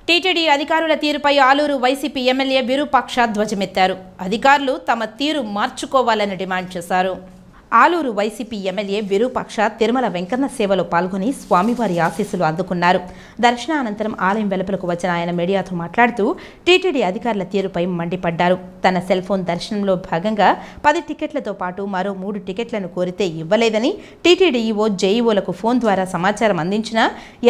TTD అధికారుల తీరుపై Aluru YCP MLA Virupaksha ధ్వజమెత్తారు. అధికారులు తమ తీరు మార్చుకోవాలని డిమాండ్ చేశారు. ఆలూరు వైసీపీ ఎమ్మెల్యే విరూపాక్ష తిరుమల వెంకన్న సేవలో పాల్గొని స్వామివారి ఆశీస్సులు అందుకున్నారు. దర్శనానంతరం ఆలయం వెలుపలకు వచ్చిన ఆయన మీడియాతో మాట్లాడుతూ టీటీడీ అధికారుల తీరుపై మండిపడ్డారు. తన సెల్ ఫోన్ దర్శనంలో భాగంగా 10 టికెట్లతో పాటు మరో 3 టికెట్లను కోరితే ఇవ్వలేదని, టీటీడీ ఈవో జేఈఓలకు ఫోన్ ద్వారా సమాచారం అందించినా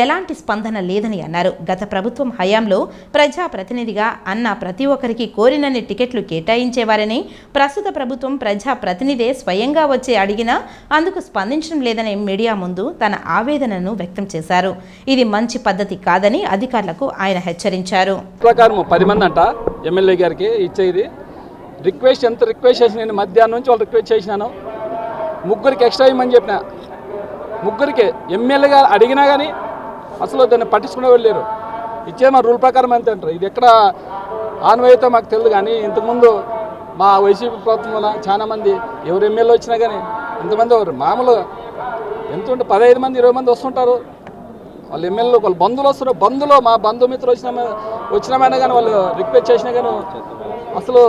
ఎలాంటి స్పందన లేదని అన్నారు. గత ప్రభుత్వం హయాంలో ప్రజాప్రతినిధిగా అన్న ప్రతి ఒక్కరికి కోరినన్ని టికెట్లు కేటాయించేవారని, ప్రస్తుత ప్రభుత్వం ప్రజాప్రతినిధే స్వయంగా వచ్చి అడిగినా అందుకు స్పందించడం లేదని మీడియా ముందు తన ఆవేదనను వ్యక్తం చేశారు. ఇది మంచి పద్ధతి కాదని అధికారులకు ఆయన హెచ్చరించారు. ప్రకారం 10 మంది అంట ఎమ్మెల్యే గారికి ఇచ్చేది రిక్వెస్ట్, ఎంత రిక్వెస్ట్ చేసి నేను మధ్యాహ్నం నుంచి వాళ్ళు రిక్వెస్ట్ చేసినాను. 3కి ఎక్స్ట్రా ఇవ్వమని చెప్పిన, 3కి ఎమ్మెల్యే గారు అడిగినా కానీ అసలు దాన్ని పట్టించుకునే వెళ్ళారు. ఇచ్చే మా రూల్ ప్రకారం అంతే అంటారు. ఇది ఎక్కడ ఆన్వయితో మాకు తెలియదు. కానీ ఇంతకుముందు మా వైసీపీ ప్రభుత్వంలో చాలామంది ఎవరు ఎమ్మెల్యే వచ్చినా కానీ ఇంతమంది ఎవరు మామూలుగా ఎంత ఉంటే 15 మంది 20 మంది వస్తుంటారు. వాళ్ళు ఎమ్మెల్యేలు వాళ్ళు బంధువులు వస్తున్నారు. బంధువులు మా బంధుమిత్రులు వచ్చినామైనా కానీ వాళ్ళు రిక్వెస్ట్ చేసినా కానీ అసలు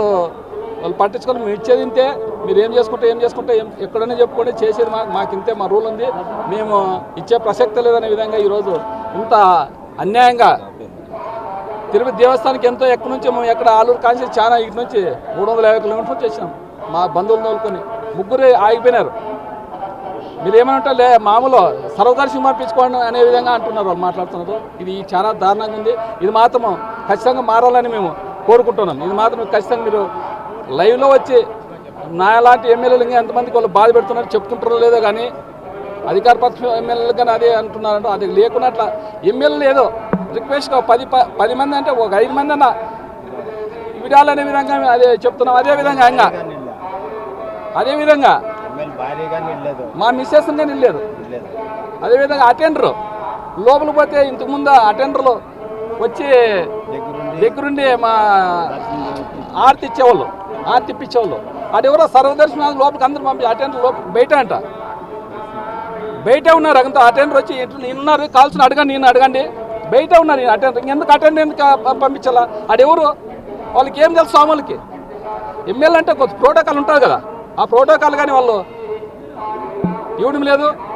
వాళ్ళు పట్టించుకొని మేము ఇచ్చేది ఇంతే, మీరు ఏం చేసుకుంటే ఎక్కడైనా చెప్పుకోండి, చేసేది మాకు ఇంతే, మా రూల్ ఉంది, మేము ఇచ్చే ప్రసక్తి లేదనే విధంగా ఈరోజు ఇంత అన్యాయంగా తిరుపతి దేవస్థానానికి ఎంతో ఎక్కడి నుంచి మేము ఎక్కడ ఆలూరు కాంచి చాలా ఇటు నుంచి 350 కిలోమీటర్స్ నుంచి వచ్చినాం. మా బంధువులు తోలుకొని 3 ఆగిపోయినారు. మీరు ఏమంటే మామూలు సర్వదర్శనం పంపించుకోండి అనే విధంగా అంటున్నారు, వాళ్ళు మాట్లాడుతున్నారు. ఇది చాలా దారుణంగా ఉంది. ఇది మాత్రం ఖచ్చితంగా మారాలని మేము కోరుకుంటున్నాం. ఇది మాత్రం ఖచ్చితంగా మీరు లైవ్లో వచ్చి నా లాంటి ఎమ్మెల్యేలు ఇంకా ఎంతమందికి వాళ్ళు బాధ పెడుతున్నారు చెప్పుకుంటారో లేదో, కానీ అధికార పక్ష ఎమ్మెల్యేలు కానీ అదే అంటున్నారంటే అది లేకుండా అట్లా ఎమ్మెల్యేలు ఏదో రిక్వెస్ట్గా 10 మంది అంటే ఒక 5 మంది అన్న విడాలనే విధంగా అదే చెప్తున్నాం. అదేవిధంగా మా మిస్సెస్ నిల్లేదు. అదేవిధంగా అటెండరు లోపలికి పోతే ఇంతకుముందు అటెండర్లు వచ్చి దగ్గరుండి మా ఆర్తి ఇప్పించేవాళ్ళు అదెవరో సర్వదర్శనాలు లోపలికి అందరూ పంపి అటెండర్ లోపలికి బయట ఉన్నారు. అంత అటెండర్ వచ్చి ఉన్నారు, కాల్సిన అడగండి బయట ఉన్నారు అటెండర్. ఇంకెందుకు అటెండర్ ఎందుకు పంపించాలా? అదెవరు? వాళ్ళకి ఏం తెలుసు? స్వాములకి ఎమ్మెల్యే అంటే కొంచెం ప్రోటోకాల్ ఉంటుంది కదా, ఆ ప్రోటోకాల్ కానీ వాళ్ళు ఇవ్వడం లేదు.